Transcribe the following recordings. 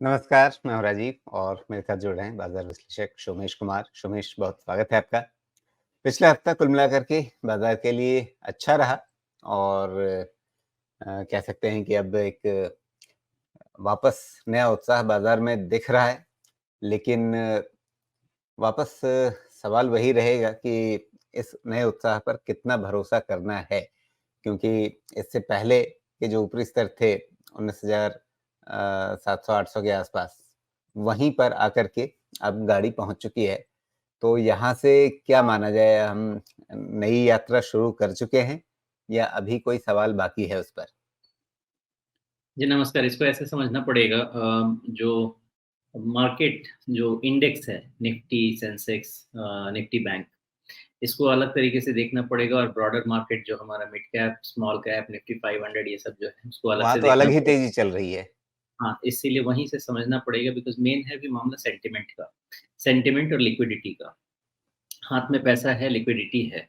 नमस्कार, मैं हूँ राजीव और मेरे साथ जुड़ रहे हैं बाजार विश्लेषक सोमेश कुमार। सोमेश, बहुत स्वागत है आपका। पिछला हफ्ता कुल मिलाकर के बाजार के लिए अच्छा रहा और कह सकते हैं कि अब एक वापस नया उत्साह बाजार में दिख रहा है। लेकिन वापस सवाल वही रहेगा कि इस नए उत्साह पर कितना भरोसा करना है, क्योंकि इससे पहले के जो ऊपरी स्तर थे 19,000 700-800 के आसपास, वहीं पर आकर के अब गाड़ी पहुंच चुकी है। तो यहाँ से क्या माना जाए, हम नई यात्रा शुरू कर चुके हैं या अभी कोई सवाल बाकी है उस पर? जी, नमस्कार। इसको ऐसे समझना पड़ेगा जो मार्केट जो इंडेक्स है निफ्टी, सेंसेक्स निफ्टी बैंक, इसको अलग तरीके से देखना पड़ेगा और ब्रॉडर मार्केट जो हमारा mid cap, small cap, Nifty 500 ये सब जो है उसको अलग वहाँ से तो अलग देखना ही पड़ेगा। तेजी चल रही है। हाँ, इसीलिए वहीं से समझना पड़ेगा बिकॉज़ मेन है भी मामला सेंटिमेंट का। सेंटिमेंट और लिक्विडिटी का। हाथ में पैसा है, लिक्विडिटी है।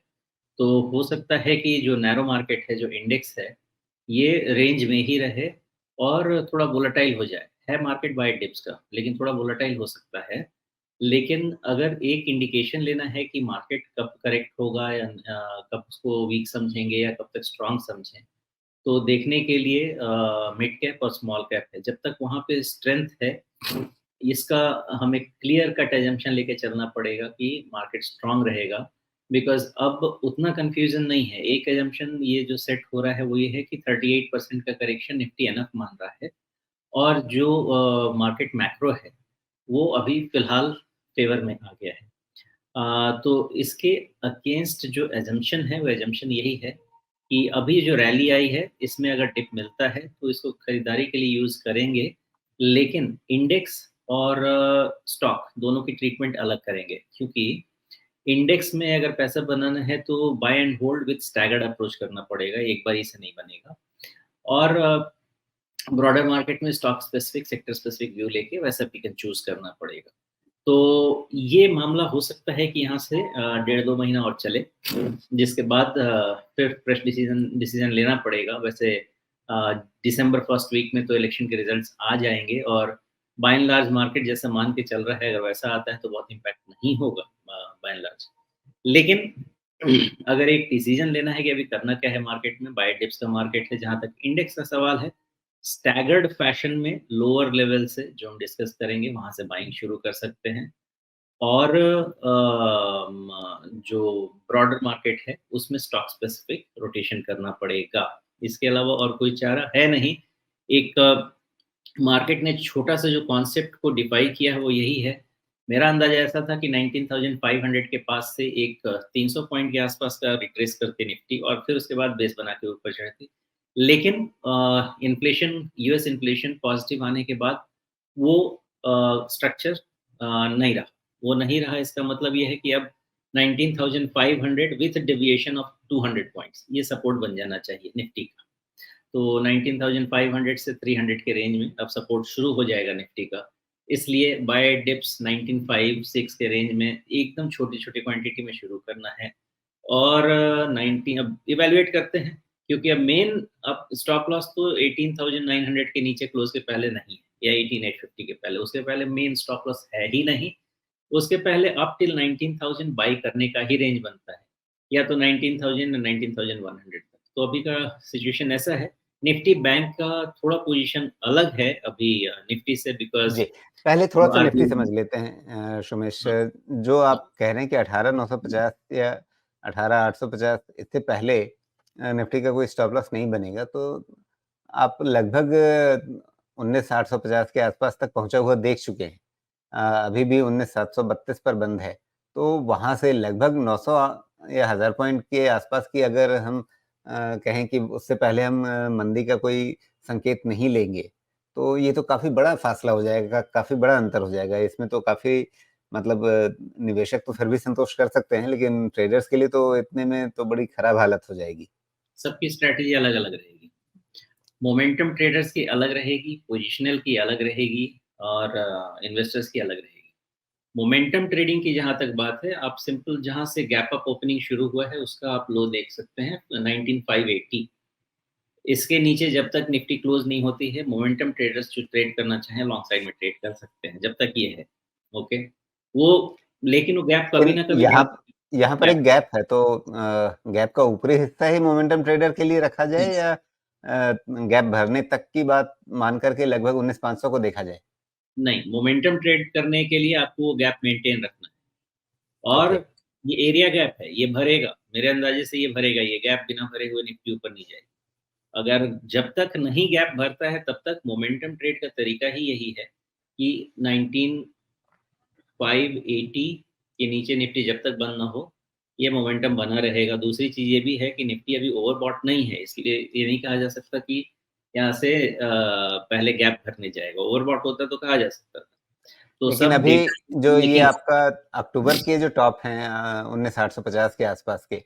तो हो सकता है कि जो नैरो मार्केट है, जो इंडेक्स है, ये रेंज में ही रहे और थोड़ा वोलेटाइल हो जाए। है मार्केट बाय डिप्स का, लेकिन थोड़ा वोलेटाइल हो सकता है। लेकिन अगर एक इंडिकेशन लेना है कि मार्केट कब करेक्ट होगा या कब उसको वीक समझेंगे या कब तक स्ट्रॉन्ग समझें, तो देखने के लिए मिड कैप और स्मॉल कैप है। जब तक वहाँ पे स्ट्रेंथ है, इसका हमें क्लियर कट असम्पशन लेके चलना पड़ेगा कि मार्केट स्ट्रॉन्ग रहेगा। बिकॉज़ अब उतना कन्फ्यूज़न नहीं है। एक असम्पशन ये जो सेट हो रहा है वो ये है कि 38% का करेक्शन निफ्टी एनफ मान रहा है और जो मार्केट मैक्रो है, वो अभी फ़िलहाल फ़ेवर में आ गया है। तो इसके अगेंस्ट जो असम्पशन है, वो असम्पशन यही है कि अभी जो रैली आई है, इसमें अगर डिप मिलता है, तो इसको खरीदारी के लिए यूज़ करेंगे, लेकिन इंडेक्स और स्टॉक दोनों की ट्रीटमेंट अलग करेंगे। क्योंकि इंडेक्स में अगर पैसा बनाना है, तो buy and hold with staggered approach करना पड़ेगा, एक बारी से नहीं बनेगा। और ब्रॉडर मार्केट में stock specific, sector specific view लेके वैसा पिक एंड चूज़ करना पड़ेगा। तो ये मामला हो सकता है कि यहाँ से 1.5-2 महीना और चले, जिसके बाद फिर फ्रेश डिसीजन डिसीजन लेना पड़ेगा। वैसे दिसंबर फर्स्ट वीक में तो इलेक्शन के रिजल्ट्स आ जाएँगे और बाय एंड लार्ज मार्केट जैसा मान के चल रहा है, अगर वैसा आता है तो बहुत इम्पैक्ट नहीं होगा बाय एंड लार्ज। लेकिन अगर एक डिसीजन लेना है कि अभी करना क्या है मार्केट में, बाय डिप्स का मार्केट है, जहाँ तक इंडेक्स का सवाल है, स्टैगर्ड फैशन में लोअर लेवल से जो हम डिस्कस करेंगे, वहाँ से बाइंग शुरू कर सकते हैं। और जो ब्रॉडर मार्केट है, उसमें स्टॉक स्पेसिफिक रोटेशन करना पड़ेगा। इसके अलावा और कोई चारा है नहीं। एक मार्केट ने छोटा-सा जो कॉन्सेप्ट को डिफाई किया है, वो यही है। मेरा अंदाज़ा ऐसा था कि 19,500 के पास से एक 300 पॉइंट के आसपास का रिट्रेस करती निफ्टी और फिर उसके बाद बेस बना के ऊपर चढ़ती। लेकिन इन्फ्लेशन, यूएस इन्फ्लेशन पॉज़िटिव आने के बाद वो स्ट्रक्चर नहीं रहा। वो नहीं रहा, इसका मतलब ये है कि अब 19,500 विथ डेविएशन ऑफ 200 पॉइंट्स, ये सपोर्ट बन जाना चाहिए निफ्टी का। तो 19,500 से 300 के रेंज में अब सपोर्ट शुरू हो जाएगा निफ्टी का। इसलिए बाय डिप्स 19,506 के रेंज में एकदम छोटी-छोटी क्वांटिटी में शुरू करना है और 19 अब इवैल्यूएट करते हैं, क्योंकि अब मेन अब स्टॉप लॉस तो 18,900 के नीचे क्लोज़ के पहले नहीं है या 18,850 के पहले, उसके पहले मेन स्टॉप लॉस है ही नहीं। उसके पहले अप टिल 19,000 बाई करने का ही रेंज बनता है, या तो 19,000 या 19,100 तक। तो अभी का सिचुएशन ऐसा है। निफ्टी बैंक का थोड़ा पोजीशन अलग है अभी निफ्टी से, बिकॉज़ जी, पहले थोड़ा-सा निफ्टी समझ आरबीआई। लेते हैं सोमेश। हाँ, जो हाँ, आप कह रहे हैं कि 18,950 या 18,850, इससे पहले निफ्टी का कोई स्टॉप लॉस नहीं बनेगा, तो आप लगभग 19,850 के आसपास तक पहुँचा हुआ देख चुके हैं। अभी भी 19,732 पर बंद है। तो वहाँ से लगभग 900 या 1000 पॉइंट के आसपास की अगर हम कहें कि उससे पहले हम मंदी का कोई संकेत नहीं लेंगे, तो ये तो काफ़ी बड़ा फ़ासला हो जाएगा, काफ़ी बड़ा अंतर हो जाएगा। इसमें तो काफ़ी मतलब निवेशक तो फिर भी संतोष कर सकते हैं, लेकिन ट्रेडर्स के लिए तो इतने में तो बड़ी खराब हालत हो जाएगी। सबकी स्ट्रैटेजी अलग-अलग रहेगी। मोमेंटम ट्रेडर्स की अलग रहेगी, पोजिशनल की अलग रहेगी और इन्वेस्टर्स की अलग रहेगी। मोमेंटम ट्रेडिंग की जहाँ तक बात है, आप सिंपल जहाँ से गैप अप ओपनिंग शुरू हुआ है, उसका आप लो देख सकते हैं 19,580। इसके नीचे जब तक निफ्टी क्लोज नहीं होती है, मोमेंटम ट्रेडर्स जो ट्रेड करना चाहें लॉन्ग साइड में ट्रेड कर सकते हैं, जब तक ये है। ओके, वो लेकिन वो गैप कभी लेकिन ना कभी यहाँ यहाँ पर गैप। एक गैप है, तो गैप का ऊपरी हिस्सा ही मोमेंटम ट्रेडर के लिए रखा जाए, या गैप भरने तक की बात मान करके लगभग 19,500 को देखा जाए? नहीं, मोमेंटम ट्रेड करने के लिए आपको वो गैप मेंटेन रखना है, और ओके। ये एरिया गैप है, ये भरेगा, मेरे अंदाजे से ये भरेगा, ये गैप बिना भरे हुए निफ्टी ऊपर नहीं जाएगी। अगर जब तक नहीं गैप भरता है तब तक मोमेंटम ट्रेड का तरीका ही यही है कि 19,580 के नीचे निफ्टी जब तक बंद ना हो, ये मोमेंटम बना रहेगा। दूसरी चीज़ ये भी है कि निफ्टी अभी ओवरबॉट नहीं है, इसलिए ये नहीं कहा जा सकता कि यहाँ से पहले गैप भरने जाएगा। ओवरबॉट होता तो कहा जा सकता था। तो लेकिन सब अभी डेटा जो ये मेकिंग। आपका अक्टूबर के जो टॉप हैं 19,850 के आसपास के,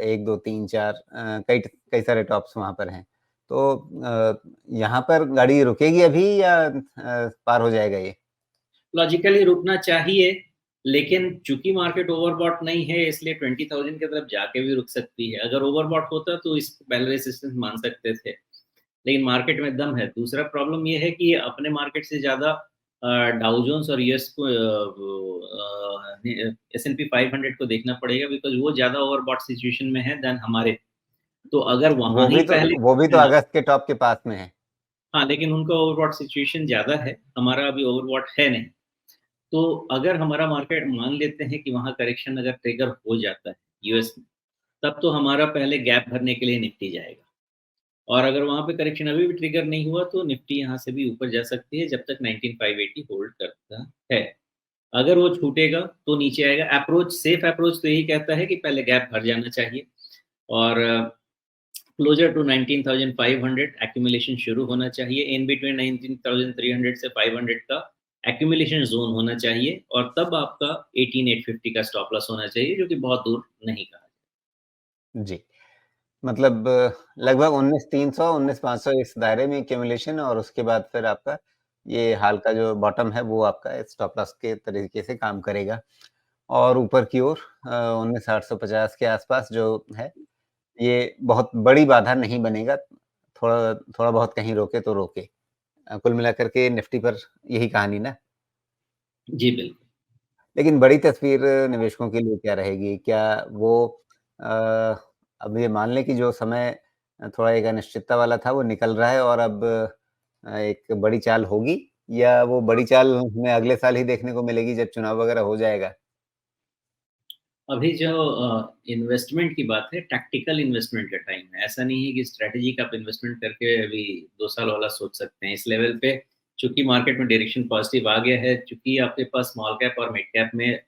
1, 2, 3, 4, कई कई सारे टॉप्स वहाँ पर हैं। तो यहाँ पर गाड़ी रुकेगी अभी, या पार हो जाएगा ये? लॉजिकली रुकना चाहिए, लेकिन चूंकि मार्केट ओवरबॉट नहीं है इसलिए 20,000 की तरफ जाके भी रुक सकती है। अगर ओवरबॉट होता तो इस पहले रेसिस्टेंस मान सकते थे, लेकिन मार्केट में दम है। दूसरा प्रॉब्लम ये है कि अपने मार्केट से ज़्यादा डाउ जोन्स और यूएस को S&P 500 को देखना पड़ेगा, बिकॉज वो ज़्यादा ओवरबॉट सिचुएशन में है देन हमारे। तो अगर वो वहाँ भी ही तो पहले वो भी तो अगस्त के टॉप के पास में है। हाँ, लेकिन उनका ओवरबॉट सिचुएशन ज़्यादा है, हमारा अभी ओवरबॉट है नहीं। तो अगर हमारा मार्केट मान लेते हैं कि वहाँ करेक्शन अगर ट्रिगर हो जाता है यूएस में, तब तो हमारा पहले गैप भरने के लिए निफ्टी जाएगा, और अगर वहाँ पे करेक्शन अभी भी ट्रिगर नहीं हुआ तो निफ्टी यहाँ से भी ऊपर जा सकती है जब तक 19,580 होल्ड करता है। अगर वो छूटेगा तो नीचे आएगा। अप्रोच, सेफ अप्रोच तो यही कहता है कि पहले गैप भर जाना चाहिए, और क्लोजर टू 19,500 एक्यूमुलेशन शुरू होना चाहिए। इन बिटवीन 19,300 से 500 का एक्यूमुलेशन जोन होना चाहिए, और तब आपका 18,850 का स्टॉप लॉस होना चाहिए, जो कि बहुत दूर नहीं कहा। जी। मतलब लगभग 19,300, 19,500 इस दायरे में एक्यूमुलेशन, और उसके बाद फिर आपका ये हाल का जो बॉटम है वो आपका स्टॉप लॉस के तरीके से काम करेगा। और ऊपर की ओर 19,850 के आसपास जो है, ये बहुत बड़ी बाधा नहीं बनेगा। थोड़ा थोड़ा बहुत कहीं रोके तो रोके। कुल मिलाकर के निफ्टी पर यही कहानी ना? जी बिल्कुल। लेकिन बड़ी तस्वीर निवेशकों के लिए क्या रहेगी? क्या वो अ, अब ये मान लें कि जो समय थोड़ा एक अनिश्चितता वाला था वो निकल रहा है, और अब एक बड़ी चाल होगी, या वो बड़ी चाल हमें अगले साल ही देखने को मिलेगी जब चुनाव वगैरह हो जाएगा? अभी जो इन्वेस्टमेंट की बात है, टैक्टिकल इन्वेस्टमेंट का टाइम है। ऐसा नहीं है कि स्ट्रैटेजिक आप इन्वेस्टमेंट करके अभी 2 साल वाला सोच सकते हैं। इस लेवल पे चूंकि मार्केट में डायरेक्शन पॉजिटिव आ गया है, चूंकि आपके पास स्मॉल कैप और मिड कैप में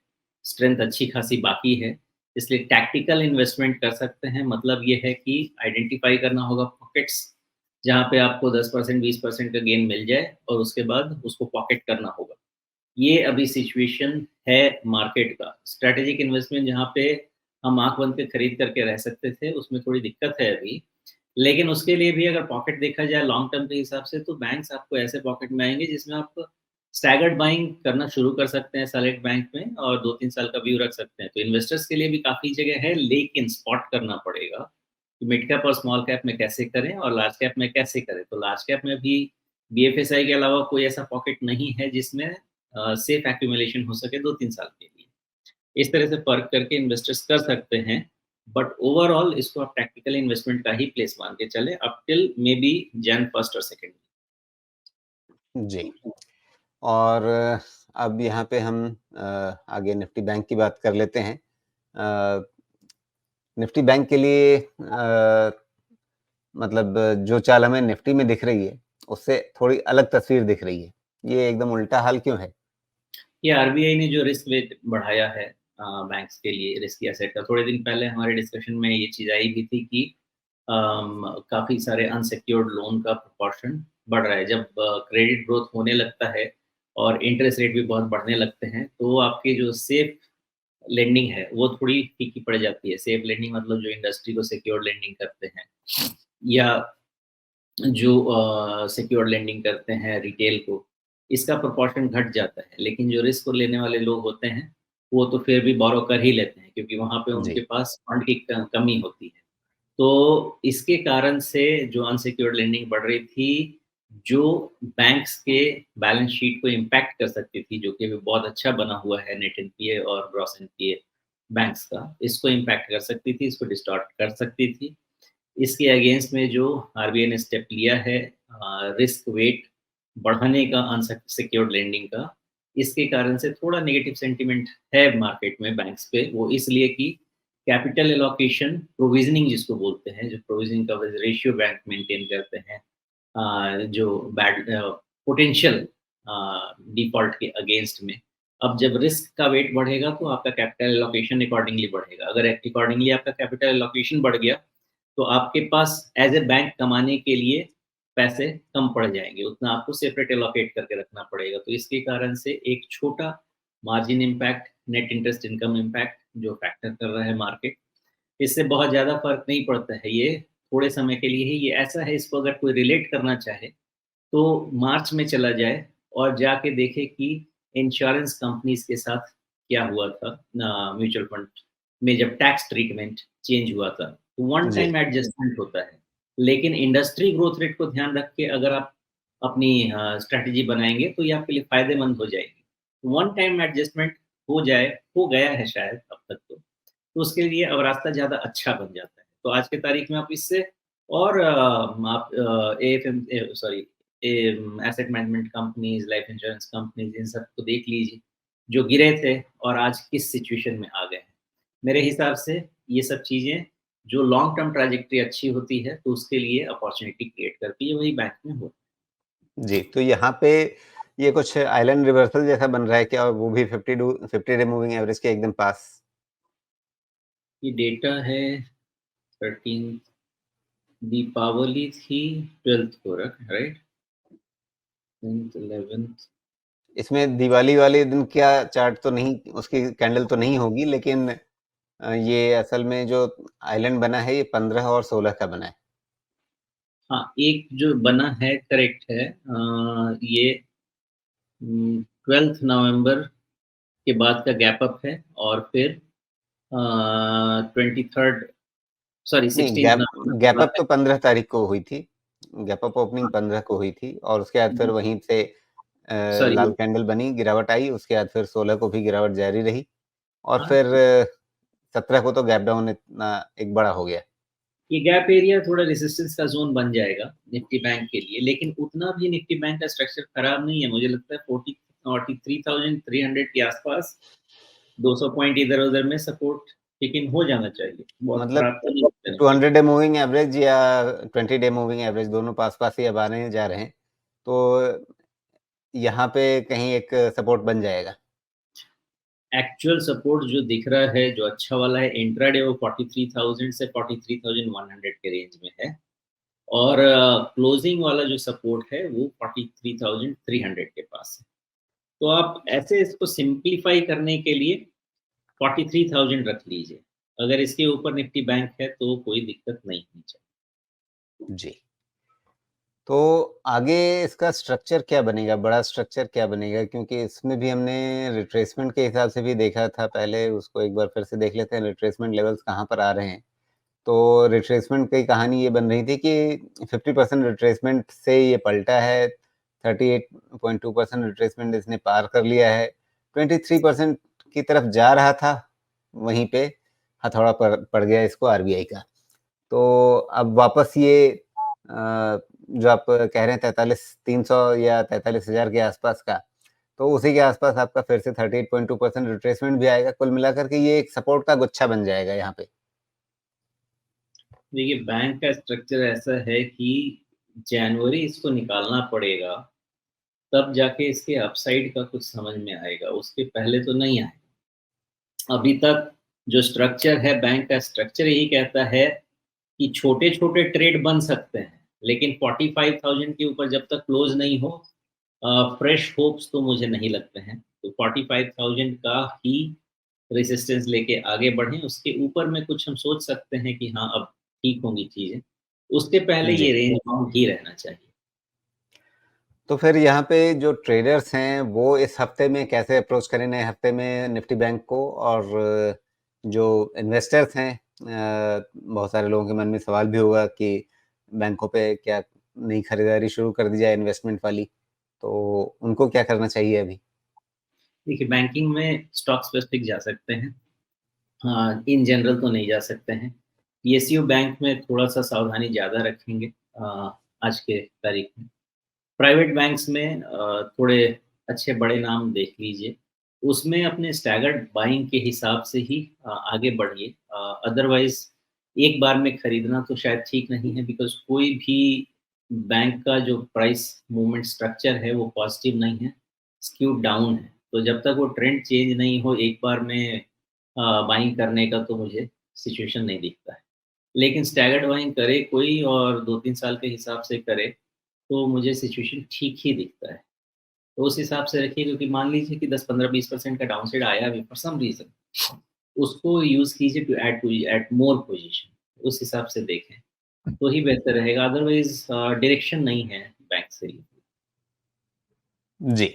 स्ट्रेंथ अच्छी खासी बाकी है, इसलिए टैक्टिकल इन्वेस्टमेंट कर सकते हैं। मतलब ये है कि आइडेंटिफाई करना होगा पॉकेट्स जहाँ पे आपको 10% 20% का गेन मिल जाए, और उसके बाद उसको पॉकेट करना होगा। ये अभी सिचुएशन है मार्केट का। स्ट्रैटेजिक इन्वेस्टमेंट जहाँ पे हम आँख बंद के खरीद करके रह सकते थे, उसमें थोड़ी दिक्कत है अभी। लेकिन उसके लिए भी अगर पॉकेट देखा जाए लॉन्ग टर्म के हिसाब से, तो बैंक्स आपको ऐसे पॉकेट में आएँगे जिसमें आप स्टैगर्ड बाइंग करना शुरू कर सकते हैं सेलेक्ट बैंक में, और 2-3 साल का व्यू रख सकते हैं। तो इन्वेस्टर्स के लिए भी काफ़ी जगह है, लेकिन स्पॉट करना पड़ेगा कि मिड कैप और स्मॉल कैप में कैसे करें और लार्ज कैप में कैसे करें। तो लार्ज कैप में भी बीएफएसआई के अलावा कोई ऐसा पॉकेट नहीं है जिसमें सेफ एक्यूमुलेशन हो सके 2-3 साल के लिए। इस तरह से फ़र्क करके इन्वेस्टर्स कर सकते हैं, बट ओवरऑल इसको आप टैक्टिकल इन्वेस्टमेंट का ही प्लेस मान के चलें up till may be Jain 1 और 2। जी। और अब यहाँ पे हम आगे निफ्टी बैंक की बात कर लेते हैं। अ, निफ्टी बैंक के लिए मतलब जो चाल हमें निफ्टी में दिख रही है, उससे थोड़ी अलग तस्वीर दिख रही है। ये एकदम उल्टा हाल क्यों है? ये आरबीआई ने जो रिस्क वेट बढ़ाया है बैंक्स के लिए रिस्की एसेट का, थोड़े दिन पहले हमारे डिस्कशन में ये चीज़ आई भी थी कि काफ़ी सारे अनसिक्योर्ड लोन का प्रोपोर्शन बढ़ रहा है। जब क्रेडिट ग्रोथ होने लगता है और इंटरेस्ट रेट भी बहुत बढ़ने लगते हैं, तो आपकी जो सेफ लेंडिंग है वो थोड़ी फीकी पड़ जाती है। सेफ लेंडिंग मतलब जो इंडस्ट्री को सिक्योर लेंडिंग करते हैं, या जो सिक्योर लेंडिंग करते हैं रिटेल को, इसका प्रोपोर्शन घट जाता है। लेकिन जो रिस्क को लेने वाले लोग होते हैं, वो तो फिर भी बोरो कर ही लेते हैं, क्योंकि वहाँ पे उनके जी। पास फंड की कमी होती है। तो इसके कारण से जो अनसिक्योर्ड लेंडिंग बढ़ रही थी, जो बैंक्स के बैलेंस शीट को इम्पैक्ट कर सकती थी, जो कि अभी बहुत अच्छा बना हुआ है नेट एनपीए और ग्रॉस एनपीए बैंक्स का, इसको इम्पैक्ट कर सकती थी, इसको डिस्टॉर्ट कर सकती थी। इसके अगेंस्ट में जो आरबीआई ने स्टेप लिया है रिस्क वेट बढ़ाने का अनसिक्योर्ड लेंडिंग का, इसके कारण से थोड़ा नेगेटिव सेंटीमेंट है मार्केट में बैंक्स पे। वो इसलिए कि कैपिटल एलोकेशन प्रोविजनिंग जिसको बोलते हैं, जो provisioning coverage ratio bank maintain करते हैं जो बैड पोटेंशियल डिफॉल्ट के अगेंस्ट में। अब जब रिस्क का वेट बढ़ेगा तो आपका कैपिटल एलोकेशन अकॉर्डिंगली बढ़ेगा। अगर अकॉर्डिंगली आपका कैपिटल एलोकेशन बढ़ गया तो आपके पास एज ए बैंक कमाने के लिए पैसे कम पड़ जाएँगे, उतना आपको सेपरेट एलोकेट करके रखना पड़ेगा। तो इसके कारण से एक छोटा margin impact, net interest income impact जो फैक्टर कर रहा है मार्केट, इससे बहुत ज़्यादा फ़र्क नहीं पड़ता है, ये थोड़े समय के लिए ही ये ऐसा है। इसको अगर कोई रिलेट करना चाहे, तो मार्च में चला जाए और जाके देखे कि इंश्योरेंस कंपनीज़ के साथ क्या हुआ था म्यूचुअल फंड में जब टैक्स ट्रीटमेंट चेंज हुआ था। वन जी। टाइम एडजस्टमेंट होता है, लेकिन इंडस्ट्री ग्रोथ रेट को ध्यान रख के अगर आप अपनी स्ट्रैटेजी बनाएँगे, तो ये आपके लिए फ़ायदेमंद हो जाएगी। वन टाइम एडजस्टमेट हो जाए, हो गया है शायद अब तक तो उसके लिए अब रास्ता ज़्यादा अच्छा बन जाता है। तो आज की तारीख में आप इससे और आप AFM sorry asset management companies, life insurance companies इन सबको देख लीजिए, जो गिरे थे और आज किस सिचुएशन में आ गए हैं। मेरे हिसाब से ये सब चीज़ें जो लॉन्ग टर्म ट्रैजेक्टरी अच्छी होती है, तो उसके लिए अपॉर्च्युनिटी क्रिएट करती है, वही बैंक में होता जी, तो यहाँ पे ये कुछ आइलैंड रिवर्सल जैसा बन रहा है क्या? और वो भी 50 डे मूविंग एवरेज के एकदम पास? है। ये डेटा है 13th दीपावली थी 12th को राइट? 10th 11th इसमें दिवाली वाले दिन क्या चार्ट तो नहीं, उसकी कैंडल तो नहीं होगी, लेकिन ये असल में जो आइलैंड बना है ये 15 और 16 का बना है। हाँ, एक जो बना है करेक्ट है ये 12th नवंबर के बाद का गैप अप है और फिर 23rd सॉरी नहीं, 16th गैप नवंबर के गैप बाद अप तो 15 तारीख को हुई थी। गैप अप ओपनिंग 15 को हुई थी और उसके बाद फिर वहीं से सॉरी लाल कैंडल बनी, गिरावट आई, उसके बाद फिर 16 को भी गिरावट जारी रही और हाँ, फिर 17 को तो गैप डाउन इतना एक बड़ा हो गया। ये गैप एरिया थोड़ा रेजिस्टेंस का ज़ोन बन जाएगा निफ्टी बैंक के लिए, लेकिन उतना भी निफ्टी बैंक का स्ट्रक्चर खराब नहीं है। मुझे लगता है 43,300 के आसपास 200 पॉइंट इधर-उधर में सपोर्ट टिक इन हो जाना चाहिए। बहुत मतलब खराब तो नहीं लगता निफ्टी 200 डे मूविंग एवरेज या 20 डे मूविंग एवरेज दोनों पास-पास ही अब आने जा रहे हैं। तो यहाँ पे कहीं एक सपोर्ट बन जाएगा। एक्चुअल सपोर्ट जो दिख रहा है, जो अच्छा वाला है इंट्राडे वो 43,000 से 43,100 के रेंज में है और क्लोजिंग वाला जो सपोर्ट है वो 43,300 के पास है। तो आप ऐसे इसको सिंप्लीफाई करने के लिए 43,000 रख लीजिए। अगर इसके ऊपर निफ्टी बैंक है तो कोई दिक्कत नहीं होनी चाहिए। जी। तो आगे इसका स्ट्रक्चर क्या बनेगा? बड़ा स्ट्रक्चर क्या बनेगा? क्योंकि इसमें भी हमने रिट्रेसमेंट के हिसाब से भी देखा था पहले, उसको एक बार फिर से देख लेते हैं रिट्रेसमेंट लेवल्स कहाँ पर आ रहे हैं। तो रिट्रेसमेंट की कहानी ये बन रही थी कि 50% रिट्रेसमेंट से ये पलटा है, 38.2% रिट्रेसमेंट इसने पार कर लिया है, 23% की तरफ जा रहा था, वहीं पे हथौड़ा पड़ गया इसको आरबीआई का। तो अब वापस ये जो आप कह रहे हैं 43,300 या 43,000 के आसपास का, तो उसी के आसपास आपका फिर से 38.2% रिट्रेसमेंट भी आएगा। कुल मिलाकर के ये एक सपोर्ट का गुच्छा बन जाएगा यहाँ पे। देखिए बैंक का स्ट्रक्चर ऐसा है कि जनवरी इसको निकालना पड़ेगा, तब जाके इसके अपसाइड का कुछ समझ में आएगा, उसके पहले तो नहीं आएगा। अभी तक जो स्ट्रक्चर है बैंक का स्ट्रक्चर यही कहता है कि छोटे-छोटे ट्रेड बन सकते हैं, लेकिन 45,000 के ऊपर जब तक क्लोज़ नहीं हो फ्रेश होप्स तो मुझे नहीं लगते हैं। तो 45,000 का ही रेजिस्टेंस लेके आगे बढ़ें, उसके ऊपर में कुछ हम सोच सकते हैं कि हाँ, अब ठीक होंगी चीज़ें। उसके पहले जी। ये रेंज बाउंड ही रहना चाहिए। तो फिर यहाँ पे जो ट्रेडर्स हैं, वो इस हफ्ते में कैसे अप्रोच करें नए हफ्ते में निफ्टी बैंक को? और जो इन्वेस्टर्स हैं, बहुत सारे लोगों के मन में सवाल भी होगा कि बैंकों पे क्या नई खरीदारी शुरू कर दी जाए इन्वेस्टमेंट वाली, तो उनको क्या करना चाहिए अभी? देखिए, बैंकिंग में स्टॉक स्पेसिफिक जा सकते हैं। हाँ, इन जनरल तो नहीं जा सकते हैं। पीएसयू बैंक में थोड़ा-सा सावधानी ज़्यादा रखेंगे आज के तारीख में। प्राइवेट बैंक्स में थोड़े अच्छे बड़े नाम देख लीजिए। उसमें अपने स्टैगर्ड बाइंग के हिसाब से ही आगे बढ़िए। अदरवाइज़ एक बार में खरीदना तो शायद ठीक नहीं है, बिकॉज़ कोई भी बैंक का जो प्राइस मूवमेंट स्ट्रक्चर है वो पॉज़िटिव नहीं है, स्क्यूड डाउन है। तो जब तक वो ट्रेंड चेंज नहीं हो एक बार में बाइंग करने का, तो मुझे सिचुएशन नहीं दिखता है। लेकिन स्टैगर्ड बाइंग करे कोई और 2-3 साल के हिसाब से करे, तो मुझे सिचुएशन ठीक ही दिखता है। तो उस हिसाब से रखिए, क्योंकि मान लीजिए कि 10, 15, 20% का डाउनसाइड आया भी फॉर सम रीज़न, उसको यूज़ कीजिए टू ऐड मोर पोज़ीशन, उस हिसाब से देखें, तो ही बेहतर रहेगा। अदरवाइज़ डायरेक्शन नहीं है बैंक से। जी।